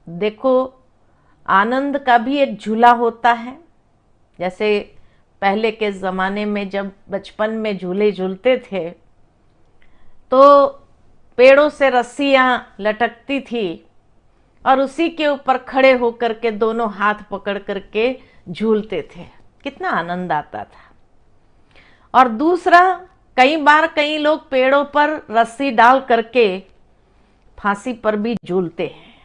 देखो, आनंद का भी एक झूला होता है। जैसे पहले के ज़माने में जब बचपन में झूले झूलते थे तो पेड़ों से रस्सियाँ लटकती थी और उसी के ऊपर खड़े होकर के दोनों हाथ पकड़ करके झूलते थे, कितना आनंद आता था। और दूसरा, कई बार कई लोग पेड़ों पर रस्सी डाल करके फांसी पर भी झूलते हैं।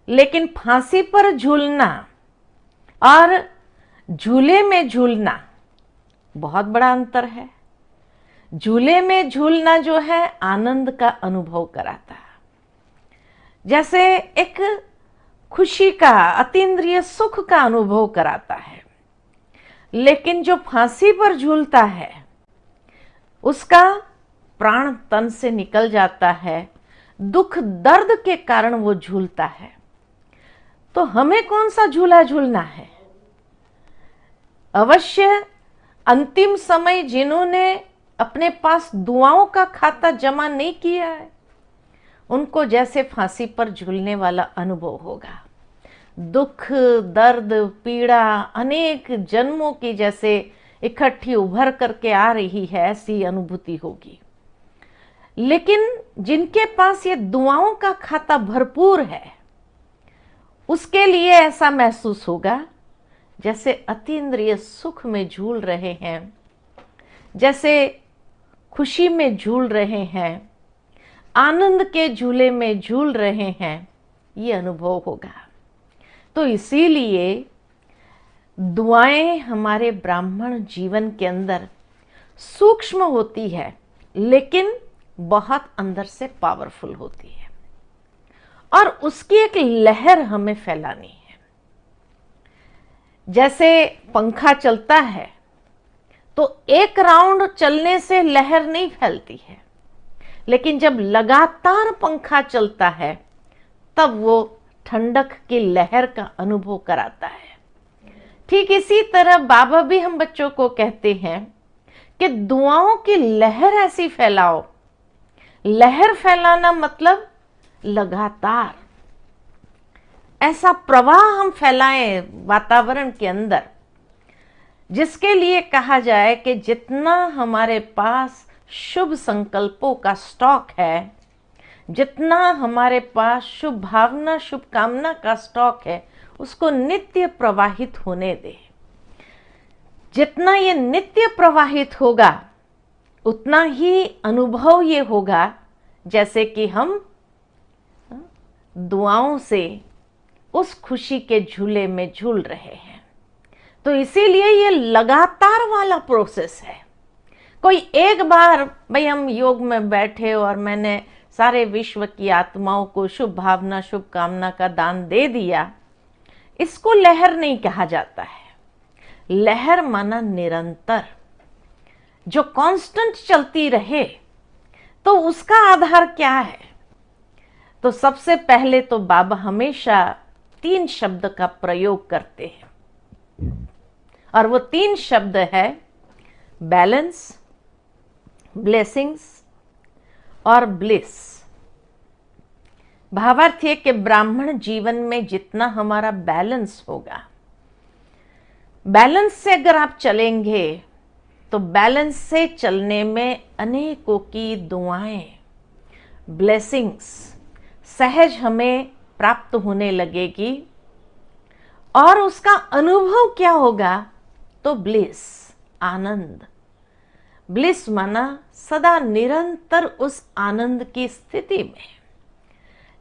लेकिन फांसी पर झूलना और झूले में झूलना बहुत बड़ा अंतर है। झूले में झूलना जो है आनंद का अनुभव कराता है, जैसे एक खुशी का, अतीन्द्रिय सुख का अनुभव कराता है। लेकिन जो फांसी पर झूलता है उसका प्राण तन से निकल जाता है, दुख दर्द के कारण वो झूलता है। तो हमें कौन सा झूला झूलना है? अवश्य अंतिम समय जिन्होंने अपने पास दुआओं का खाता जमा नहीं किया है उनको जैसे फांसी पर झूलने वाला अनुभव होगा। दुख, दर्द, पीड़ा अनेक जन्मों की जैसे इकट्ठी उभर करके आ रही है, ऐसी अनुभूति होगी। लेकिन जिनके पास ये दुआओं का खाता भरपूर है उसके लिए ऐसा महसूस होगा जैसे अतीन्द्रिय सुख में झूल रहे हैं, जैसे खुशी में झूल रहे हैं, आनंद के झूले में झूल रहे हैं, ये अनुभव होगा। तो इसीलिए दुआएं हमारे ब्राह्मण जीवन के अंदर सूक्ष्म होती है लेकिन बहुत अंदर से पावरफुल होती है और उसकी एक लहर हमें फैलानी है। जैसे पंखा चलता है तो एक राउंड चलने से लहर नहीं फैलती है, लेकिन जब लगातार पंखा चलता है तब वो ठंडक की लहर का अनुभव कराता है। ठीक इसी तरह बाबा भी हम बच्चों को कहते हैं कि दुआओं की लहर ऐसी फैलाओ। लहर फैलाना मतलब लगातार ऐसा प्रवाह हम फैलाएं वातावरण के अंदर, जिसके लिए कहा जाए कि जितना हमारे पास शुभ संकल्पों का स्टॉक है, जितना हमारे पास शुभ भावना, शुभ कामना का स्टॉक है, उसको नित्य प्रवाहित होने दे। जितना ये नित्य प्रवाहित होगा उतना ही अनुभव ये होगा जैसे कि हम दुआओं से उस खुशी के झूले में झूल रहे हैं। तो इसीलिए ये लगातार वाला प्रोसेस है। कोई एक बार भाई हम योग में बैठे और मैंने सारे विश्व की आत्माओं को शुभ भावना, शुभ कामना का दान दे दिया, इसको लहर नहीं कहा जाता है। लहर माना निरंतर, जो कांस्टेंट चलती रहे। तो उसका आधार क्या है? तो सबसे पहले तो बाबा हमेशा 3 शब्द का प्रयोग करते हैं और वो 3 शब्द है बैलेंस, ब्लेसिंग्स और ब्लिस। भावार्थ है कि ब्राह्मण जीवन में जितना हमारा बैलेंस होगा, बैलेंस से अगर आप चलेंगे तो बैलेंस से चलने में अनेकों की दुआएं, ब्लेसिंग्स सहज हमें प्राप्त होने लगेगी। और उसका अनुभव क्या होगा? तो ब्लिस, आनंद। ब्लिस माना सदा निरंतर उस आनंद की स्थिति में।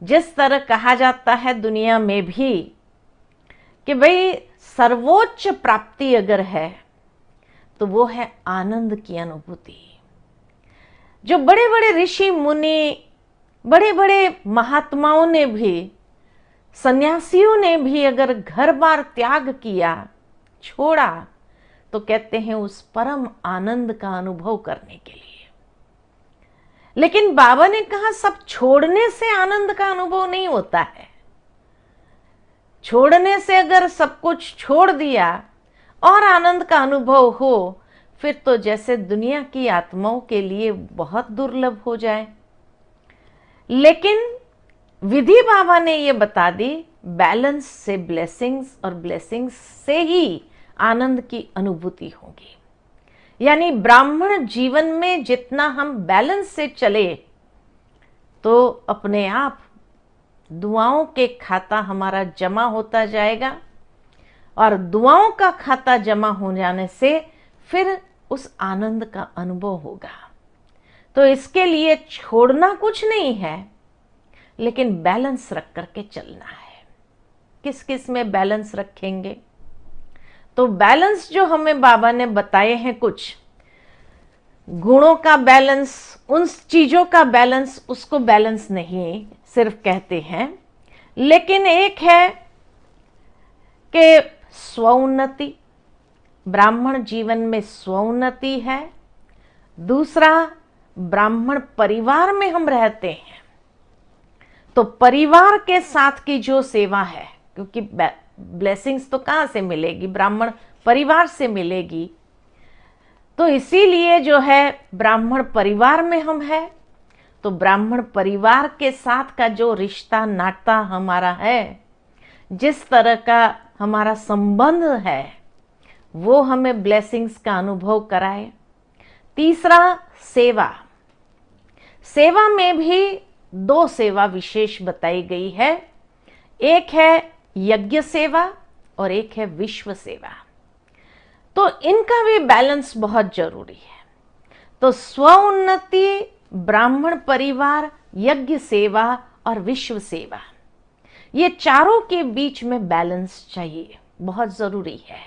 जिस तरह कहा जाता है दुनिया में भी कि भाई सर्वोच्च प्राप्ति अगर है तो वो है आनंद की अनुभूति। जो बड़े बड़े ऋषि मुनि, बड़े बड़े महात्माओं ने भी, सन्यासियों ने भी अगर घर बार त्याग किया, छोड़ा, तो कहते हैं उस परम आनंद का अनुभव करने के लिए। लेकिन बाबा ने कहा सब छोड़ने से आनंद का अनुभव नहीं होता है। छोड़ने से अगर सब कुछ छोड़ दिया और आनंद का अनुभव हो, फिर तो जैसे दुनिया की आत्माओं के लिए बहुत दुर्लभ हो जाए। लेकिन विधि बाबा ने ये बता दी, बैलेंस से ब्लेसिंग्स और ब्लेसिंग्स से ही आनंद की अनुभूति होगी। यानी ब्राह्मण जीवन में जितना हम बैलेंस से चले तो अपने आप दुआओं के खाता हमारा जमा होता जाएगा, और दुआओं का खाता जमा हो जाने से फिर उस आनंद का अनुभव होगा। तो इसके लिए छोड़ना कुछ नहीं है, लेकिन बैलेंस रख करके चलना है। किस किस में बैलेंस रखेंगे? तो बैलेंस जो हमें बाबा ने बताए हैं, कुछ गुणों का बैलेंस, उन चीजों का बैलेंस, उसको बैलेंस नहीं सिर्फ कहते हैं, लेकिन एक है कि स्वोन्नति, ब्राह्मण जीवन में स्वोन्नति है। दूसरा, ब्राह्मण परिवार में हम रहते हैं तो परिवार के साथ की जो सेवा है, क्योंकि ब्लेसिंग्स तो कहाँ से मिलेगी? ब्राह्मण परिवार से मिलेगी। तो इसीलिए जो है ब्राह्मण परिवार में हम है, तो ब्राह्मण परिवार के साथ का जो रिश्ता नाता हमारा है, जिस तरह का हमारा संबंध है, वो हमें ब्लेसिंग्स का अनुभव कराए। तीसरा, सेवा। सेवा में भी दो सेवा विशेष बताई गई है, एक है यज्ञ सेवा और एक है विश्व सेवा। तो इनका भी बैलेंस बहुत जरूरी है। तो स्व उन्नति, ब्राह्मण परिवार, यज्ञ सेवा और विश्व सेवा, ये चारों के बीच में बैलेंस चाहिए, बहुत जरूरी है।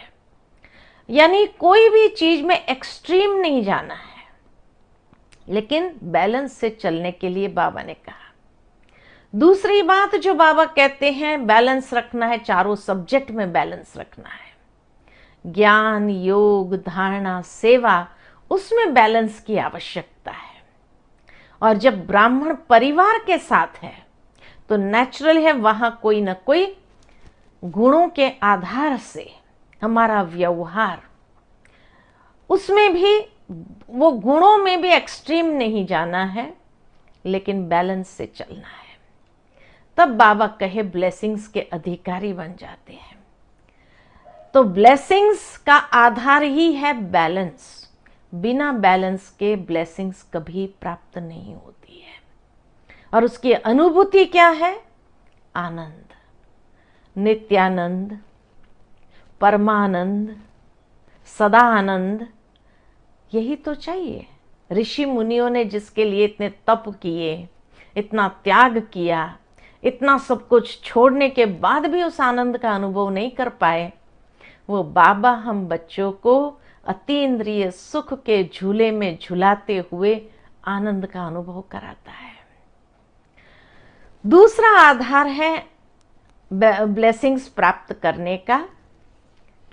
यानी कोई भी चीज में एक्सट्रीम नहीं जाना है, लेकिन बैलेंस से चलने के लिए बाबा ने कहा। दूसरी बात जो बाबा कहते हैं, बैलेंस रखना है, चारों सब्जेक्ट में बैलेंस रखना है। ज्ञान, योग, धारणा, सेवा, उसमें बैलेंस की आवश्यकता है। और जब ब्राह्मण परिवार के साथ है तो नेचुरल है, वहां कोई ना कोई गुणों के आधार से हमारा व्यवहार, उसमें भी वो गुणों में भी एक्सट्रीम नहीं जाना है, लेकिन बैलेंस से चलना है। तब बाबा कहे ब्लेसिंग्स के अधिकारी बन जाते हैं। तो ब्लेसिंग्स का आधार ही है बैलेंस। बिना बैलेंस के ब्लेसिंग्स कभी प्राप्त नहीं होती है। और उसकी अनुभूति क्या है? आनंद, नित्यानंद, परमानंद, सदा आनंद। यही तो चाहिए। ऋषि मुनियों ने जिसके लिए इतने तप किए, इतना त्याग किया, इतना सब कुछ छोड़ने के बाद भी उस आनंद का अनुभव नहीं कर पाए, वो बाबा हम बच्चों को अतीन्द्रिय सुख के झूले में झुलाते हुए आनंद का अनुभव कराता है। दूसरा आधार है ब्लेसिंग्स प्राप्त करने का,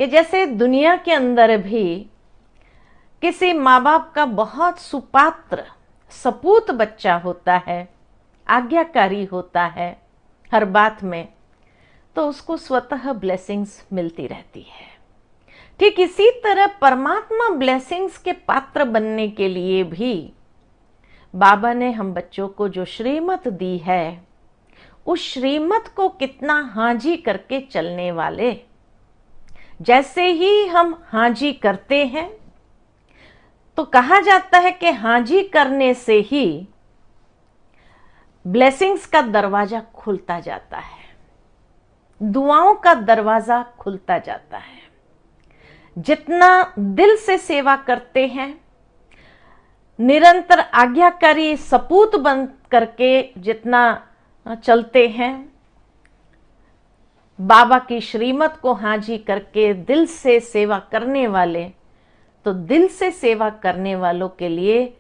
कि जैसे दुनिया के अंदर भी किसी माँ बाप का बहुत सुपात्र सपूत बच्चा होता है, आज्ञाकारी होता है हर बात में, तो उसको स्वतः ब्लेसिंग्स मिलती रहती है। ठीक इसी तरह परमात्मा ब्लेसिंग्स के पात्र बनने के लिए भी बाबा ने हम बच्चों को जो श्रीमत दी है, उस श्रीमत को कितना हाजी करके चलने वाले। जैसे ही हम हाजी करते हैं तो कहा जाता है कि हाजी करने से ही ब्लेसिंग्स का दरवाजा खुलता जाता है, दुआओं का दरवाजा खुलता जाता है। जितना दिल से सेवा करते हैं, निरंतर आज्ञाकारी सपूत बन करके जितना चलते हैं, बाबा की श्रीमत को हाजी करके दिल से सेवा करने वाले, तो दिल से सेवा करने वालों के लिए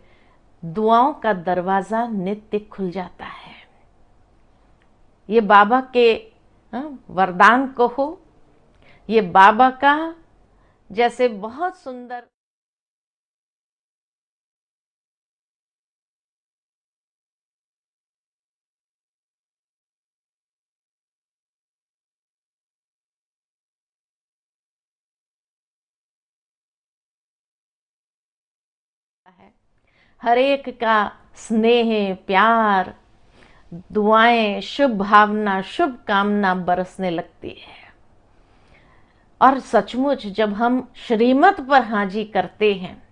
दुआओं का दरवाजा नित्य खुल जाता है। ये बाबा के वरदान को हो, ये बाबा का जैसे बहुत सुंदर है, हर एक का स्नेह, प्यार, दुआएं, शुभ भावना, शुभ कामना बरसने लगती है। और सचमुच जब हम श्रीमत पर हाजी करते हैं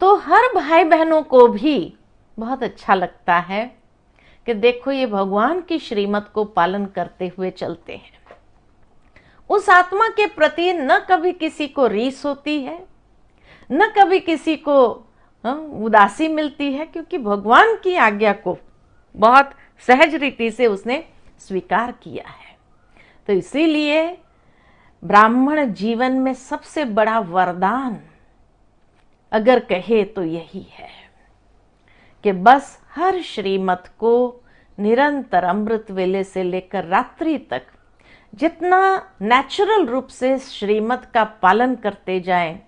तो हर भाई बहनों को भी बहुत अच्छा लगता है कि देखो ये भगवान की श्रीमत को पालन करते हुए चलते हैं। उस आत्मा के प्रति न कभी किसी को रीस होती है, न कभी किसी को उदासी मिलती है, क्योंकि भगवान की आज्ञा को बहुत सहज रीति से उसने स्वीकार किया है। तो इसीलिए ब्राह्मण जीवन में सबसे बड़ा वरदान अगर कहे तो यही है कि बस हर श्रीमत को निरंतर अमृत वेले से लेकर रात्रि तक जितना नेचुरल रूप से श्रीमत का पालन करते जाएं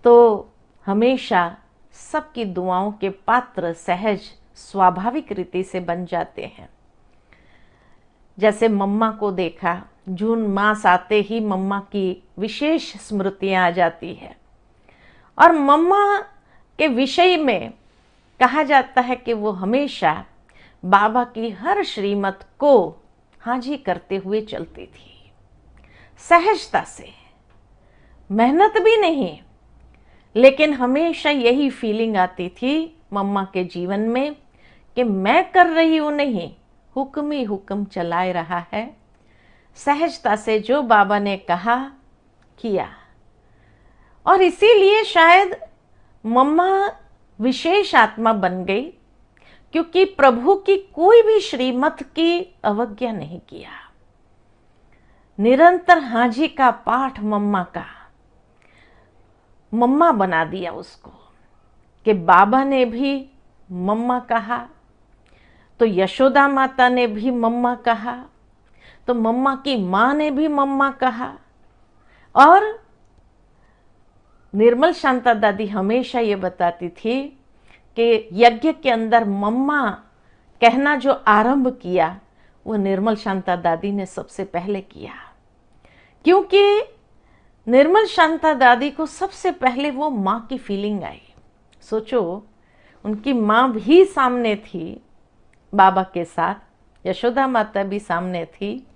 तो हमेशा सबकी दुआओं के पात्र सहज स्वाभाविक रीति से बन जाते हैं। जैसे मम्मा को देखा, जून मास आते ही मम्मा की विशेष स्मृतियां आ जाती है और मम्मा के विषय में कहा जाता है कि वो हमेशा बाबा की हर श्रीमत को हाजी करते हुए चलती थी, सहजता से, मेहनत भी नहीं, लेकिन हमेशा यही फीलिंग आती थी मम्मा के जीवन में कि मैं कर रही हूं नहीं, हुक्म ही हुक्म चलाए रहा है। सहजता से जो बाबा ने कहा किया। और इसीलिए शायद मम्मा विशेष आत्मा बन गई, क्योंकि प्रभु की कोई भी श्रीमत की अवज्ञा नहीं किया। निरंतर हाजी का पाठ मम्मा बना दिया उसको, कि बाबा ने भी मम्मा कहा तो यशोदा माता ने भी मम्मा कहा, तो मम्मा की माँ ने भी मम्मा कहा। और निर्मल शांता दादी हमेशा ये बताती थी कि यज्ञ के अंदर मम्मा कहना जो आरंभ किया वो निर्मल शांता दादी ने सबसे पहले किया, क्योंकि निर्मल शांता दादी को सबसे पहले वो माँ की फीलिंग आई। सोचो, उनकी माँ भी सामने थी बाबा के साथ, यशोदा माता भी सामने थी,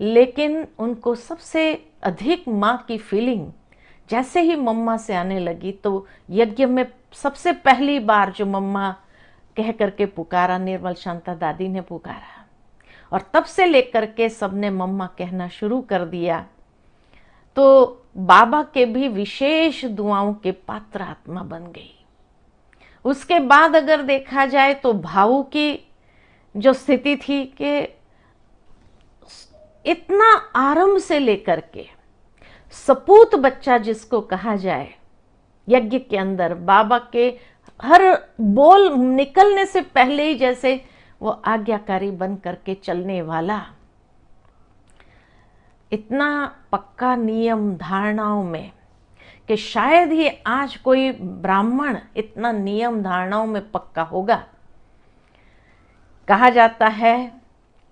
लेकिन उनको सबसे अधिक माँ की फीलिंग जैसे ही मम्मा से आने लगी तो यज्ञ में सबसे पहली बार जो मम्मा कह करके पुकारा, निर्मल शांता दादी ने पुकारा, और तब से लेकर के सबने मम्मा कहना शुरू कर दिया। तो बाबा के भी विशेष दुआओं के पात्र आत्मा बन गई। उसके बाद अगर देखा जाए तो भाऊ की जो स्थिति थी कि इतना आरंभ से लेकर के सपूत बच्चा जिसको कहा जाए, यज्ञ के अंदर बाबा के हर बोल निकलने से पहले ही जैसे वो आज्ञाकारी बन करके चलने वाला, इतना पक्का नियम धारणाओं में कि शायद ही आज कोई ब्राह्मण इतना नियम धारणाओं में पक्का होगा। कहा जाता है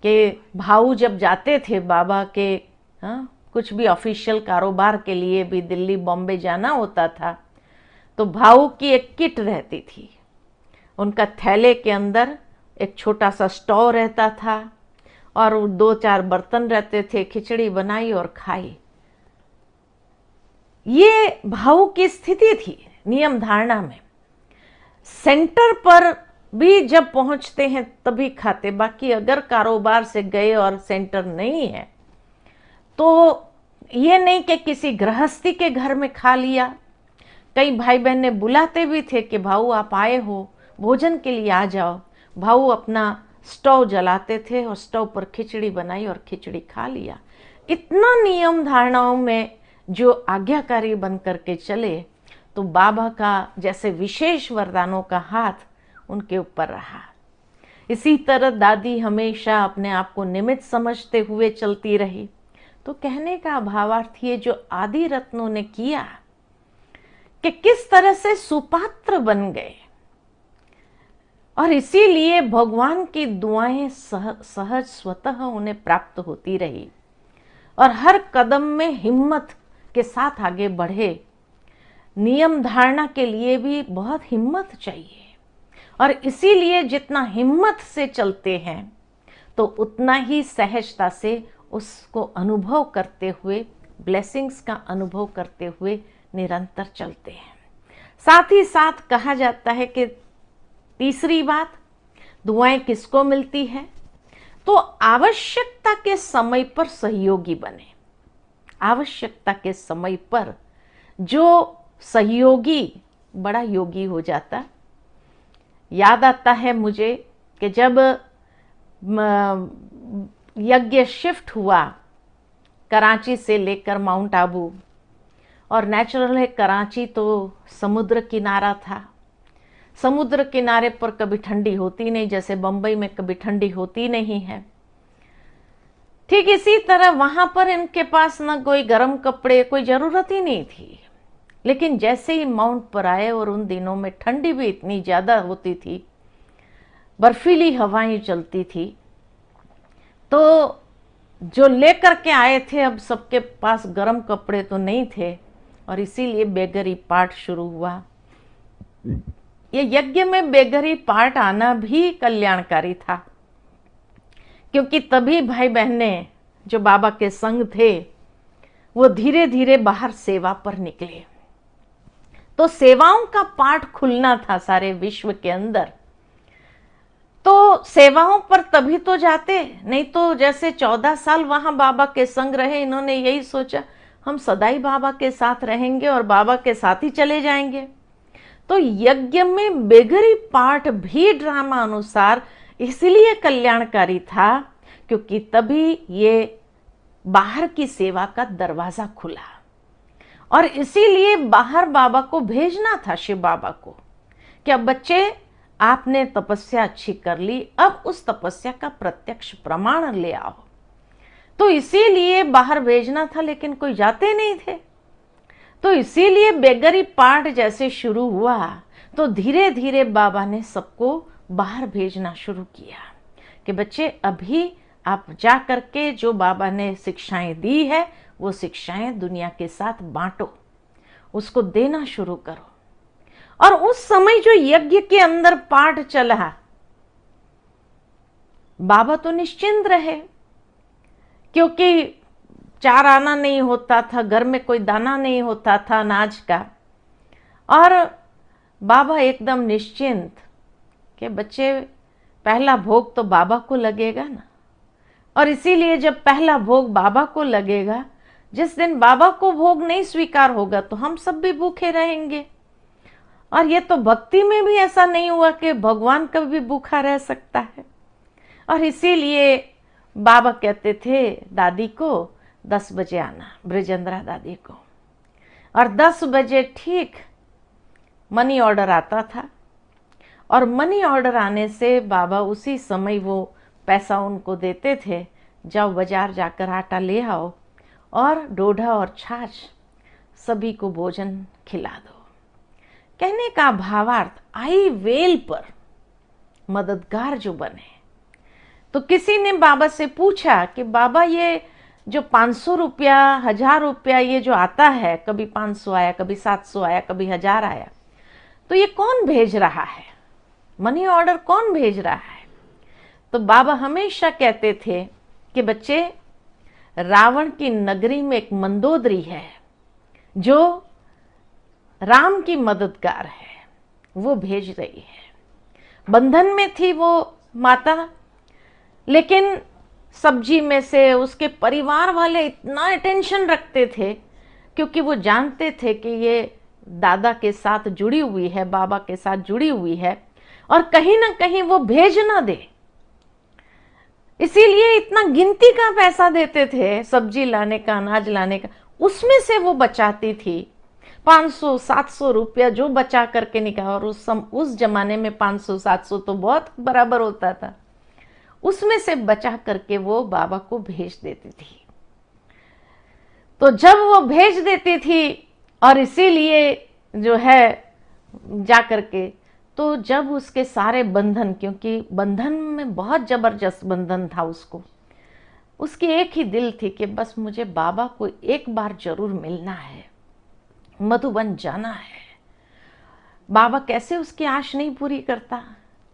कि भाऊ जब जाते थे बाबा के कुछ भी ऑफिशियल कारोबार के लिए भी दिल्ली बॉम्बे जाना होता था तो भाऊ की एक किट रहती थी। उनका थैले के अंदर एक छोटा सा स्टोव रहता था और 2-4 बर्तन रहते थे, खिचड़ी बनाई और खाई। ये भाऊ की स्थिति थी नियम धारणा में। सेंटर पर भी जब पहुंचते हैं तभी खाते, बाकी अगर कारोबार से गए और सेंटर नहीं है तो ये नहीं कि किसी गृहस्थी के घर में खा लिया। कई भाई बहन ने बुलाते भी थे कि भाऊ आप आए हो, भोजन के लिए आ जाओ। भाऊ अपना स्टोव जलाते थे और स्टोव पर खिचड़ी बनाई और खिचड़ी खा लिया। इतना नियम धारणाओं में जो आज्ञाकारी बन करके चले, तो बाबा का जैसे विशेष वरदानों का हाथ उनके ऊपर रहा। इसी तरह दादी हमेशा अपने आप को निमित्त समझते हुए चलती रही। तो कहने का भावार्थ ये जो आदि रत्नों ने किया कि किस तरह से सुपात्र बन गए, और इसीलिए भगवान की दुआएं सहज स्वतः उन्हें प्राप्त होती रही और हर कदम में हिम्मत के साथ आगे बढ़े। नियम धारणा के लिए भी बहुत हिम्मत चाहिए और इसीलिए जितना हिम्मत से चलते हैं तो उतना ही सहजता से उसको अनुभव करते हुए, ब्लेसिंग्स का अनुभव करते हुए निरंतर चलते हैं। साथ ही साथ कहा जाता है कि तीसरी बात, दुआएं किसको मिलती है? तो आवश्यकता के समय पर सहयोगी बने। आवश्यकता के समय पर जो सहयोगी बड़ा योगी हो जाता। याद आता है मुझे कि जब यज्ञ शिफ्ट हुआ कराची से लेकर माउंट आबू, और नेचुरल है कराची तो समुद्र किनारा था। समुद्र किनारे पर कभी ठंडी होती नहीं, जैसे बंबई में कभी ठंडी होती नहीं है। ठीक इसी तरह वहां पर इनके पास ना कोई गर्म कपड़े, कोई जरूरत ही नहीं थी। लेकिन जैसे ही माउंट पर आए, और उन दिनों में ठंडी भी इतनी ज्यादा होती थी, बर्फीली हवाएं चलती थी, तो जो लेकर के आए थे, अब सबके पास गर्म कपड़े तो नहीं थे, और इसीलिए बेगरी पाठ शुरू हुआ। ये यज्ञ में बेगरी पाठ आना भी कल्याणकारी था, क्योंकि तभी भाई बहने जो बाबा के संग थे वो धीरे धीरे बाहर सेवा पर निकले। तो सेवाओं का पाठ खुलना था सारे विश्व के अंदर। तो सेवाओं पर तभी तो जाते, नहीं तो जैसे 14 साल वहां बाबा के संग रहे, इन्होंने यही सोचा हम सदाई बाबा के साथ रहेंगे और बाबा के साथ ही चले जाएंगे। तो यज्ञ में बेगरी पाठ भी ड्रामा अनुसार इसलिए कल्याणकारी था क्योंकि तभी ये बाहर की सेवा का दरवाजा खुला, और इसीलिए बाहर बाबा को भेजना था, शिव बाबा को, कि अब बच्चे आपने तपस्या अच्छी कर ली, अब उस तपस्या का प्रत्यक्ष प्रमाण ले आओ। तो इसीलिए बाहर भेजना था, लेकिन कोई जाते नहीं थे। तो इसीलिए बेगरी पाठ जैसे शुरू हुआ तो धीरे धीरे बाबा ने सबको बाहर भेजना शुरू किया कि बच्चे अभी आप जा करके जो बाबा ने शिक्षाएं दी है वो शिक्षाएं दुनिया के साथ बांटो, उसको देना शुरू करो। और उस समय जो यज्ञ के अंदर पाठ चला, बाबा तो निश्चिंत रहे, क्योंकि 4 आना नहीं होता था, घर में कोई दाना नहीं होता था अनाज का, और बाबा एकदम निश्चिंत कि बच्चे पहला भोग तो बाबा को लगेगा ना। और इसीलिए जब पहला भोग बाबा को लगेगा, जिस दिन बाबा को भोग नहीं स्वीकार होगा तो हम सब भी भूखे रहेंगे। और ये तो भक्ति में भी ऐसा नहीं हुआ कि भगवान कभी भी भूखा रह सकता है। और इसीलिए बाबा कहते थे दादी को 10 बजे आना, ब्रिजेंद्रा दादी को, और 10 बजे ठीक मनी ऑर्डर आता था। और मनी ऑर्डर आने से बाबा उसी समय वो पैसा उनको देते थे, जाओ बाजार जाकर आटा ले आओ और डोढा और छाछ सभी को भोजन खिला दो। कहने का भावार्थ, आई वेल पर मददगार जो बने। तो किसी ने बाबा से पूछा कि बाबा ये जो 500 रुपया, 1000 रुपया ये जो आता है, कभी 500 आया, कभी 700 आया, कभी 1000 आया, तो ये कौन भेज रहा है? मनी ऑर्डर कौन भेज रहा है? तो बाबा हमेशा कहते थे कि बच्चे, रावण की नगरी में एक मंदोदरी है जो राम की मददगार है, वो भेज रही है। बंधन में थी वो माता, लेकिन सब्जी में से उसके परिवार वाले इतना अटेंशन रखते थे, क्योंकि वो जानते थे कि ये दादा के साथ जुड़ी हुई है, बाबा के साथ जुड़ी हुई है, और कहीं ना कहीं वो भेज ना दे, इसीलिए इतना गिनती का पैसा देते थे, सब्जी लाने का, अनाज लाने का, उसमें से वो बचाती थी 500-700 रुपया जो बचा करके निकाला। और उस जमाने में 500-700 तो बहुत बराबर होता था, उसमें से बचा करके वो बाबा को भेज देती थी। तो जब वो भेज देती थी, और इसीलिए जो है जा करके, तो जब उसके सारे बंधन, क्योंकि बंधन में बहुत जबरदस्त बंधन था उसको, उसकी एक ही दिल थी कि बस मुझे बाबा को एक बार जरूर मिलना है, मधुबन जाना है। बाबा कैसे उसकी आश नहीं पूरी करता?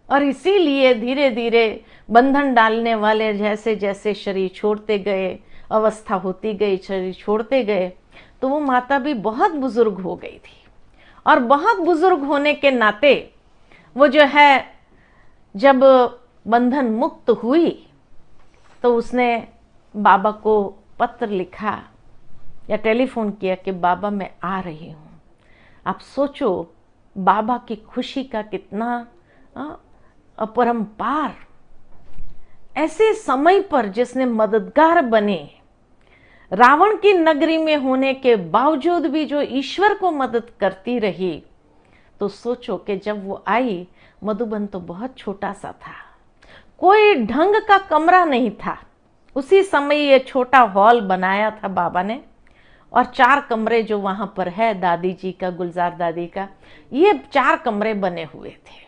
और इसीलिए धीरे धीरे बंधन डालने वाले जैसे जैसे शरीर छोड़ते गए, अवस्था होती गई, शरीर छोड़ते गए, तो वो माता भी बहुत बुजुर्ग हो गई थी। और बहुत बुजुर्ग होने के नाते वो जो है जब बंधन मुक्त हुई तो उसने बाबा को पत्र लिखा या टेलीफोन किया कि बाबा मैं आ रही हूँ। आप सोचो बाबा की खुशी का कितना अपरंपार, ऐसे समय पर जिसने मददगार बने, रावण की नगरी में होने के बावजूद भी जो ईश्वर को मदद करती रही। तो सोचो कि जब वो आई, मधुबन तो बहुत छोटा सा था, कोई ढंग का कमरा नहीं था। उसी समय ये छोटा हॉल बनाया था बाबा ने, और 4 कमरे जो वहां पर है दादी जी का, गुलजार दादी का, ये 4 कमरे बने हुए थे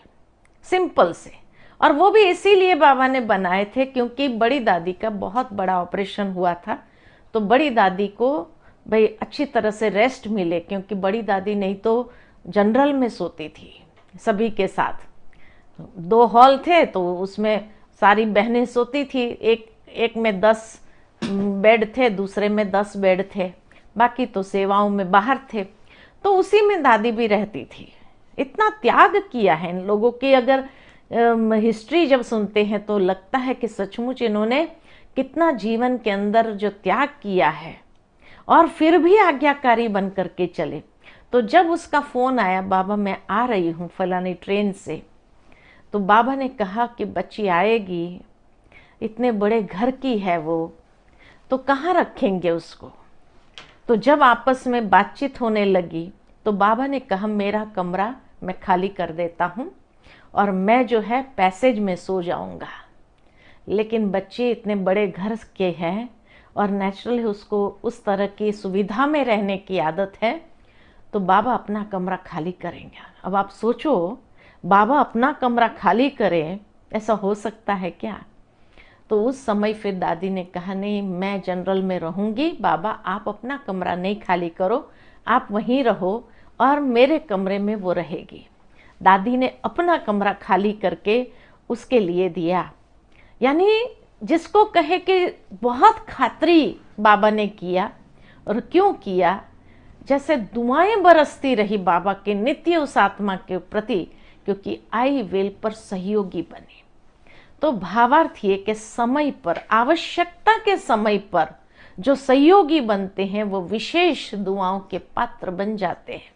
सिंपल से। और वो भी इसीलिए बाबा ने बनाए थे क्योंकि बड़ी दादी का बहुत बड़ा ऑपरेशन हुआ था, तो बड़ी दादी को भाई अच्छी तरह से रेस्ट मिले, क्योंकि बड़ी दादी नहीं तो जनरल में सोती थी सभी के साथ। 2 हॉल थे तो उसमें सारी बहनें सोती थी, एक में 10 बेड थे, दूसरे में 10 बेड थे, बाकी तो सेवाओं में बाहर थे, तो उसी में दादी भी रहती थी। इतना त्याग किया है इन लोगों की, अगर हिस्ट्री जब सुनते हैं तो लगता है कि सचमुच इन्होंने कितना जीवन के अंदर जो त्याग किया है, और फिर भी आज्ञाकारी बन करके चले। तो जब उसका फोन आया, बाबा मैं आ रही हूँ फलानी ट्रेन से, तो बाबा ने कहा कि बच्ची आएगी, इतने बड़े घर की है वो, तो कहाँ रखेंगे उसको। तो जब आपस में बातचीत होने लगी तो बाबा ने कहा मेरा कमरा मैं खाली कर देता हूँ और मैं जो है पैसेज में सो जाऊँगा। लेकिन बच्चे इतने बड़े घर के हैं और नेचुरली उसको उस तरह की सुविधा में रहने की आदत है, तो बाबा अपना कमरा खाली करेंगे। अब आप सोचो बाबा अपना कमरा खाली करें, ऐसा हो सकता है क्या। तो उस समय फिर दादी ने कहा नहीं मैं जनरल में रहूँगी, बाबा आप अपना कमरा नहीं खाली करो, आप वहीं रहो और मेरे कमरे में वो रहेगी। दादी ने अपना कमरा खाली करके उसके लिए दिया। यानी जिसको कहे कि बहुत खातरी बाबा ने किया। और क्यों किया, जैसे दुआएं बरसती रही बाबा के नित्य उस आत्मा के प्रति, क्योंकि आई वेल पर सहयोगी बने। तो भावार्थ ये कि समय पर, आवश्यकता के समय पर जो सहयोगी बनते हैं वो विशेष दुआओं के पात्र बन जाते हैं।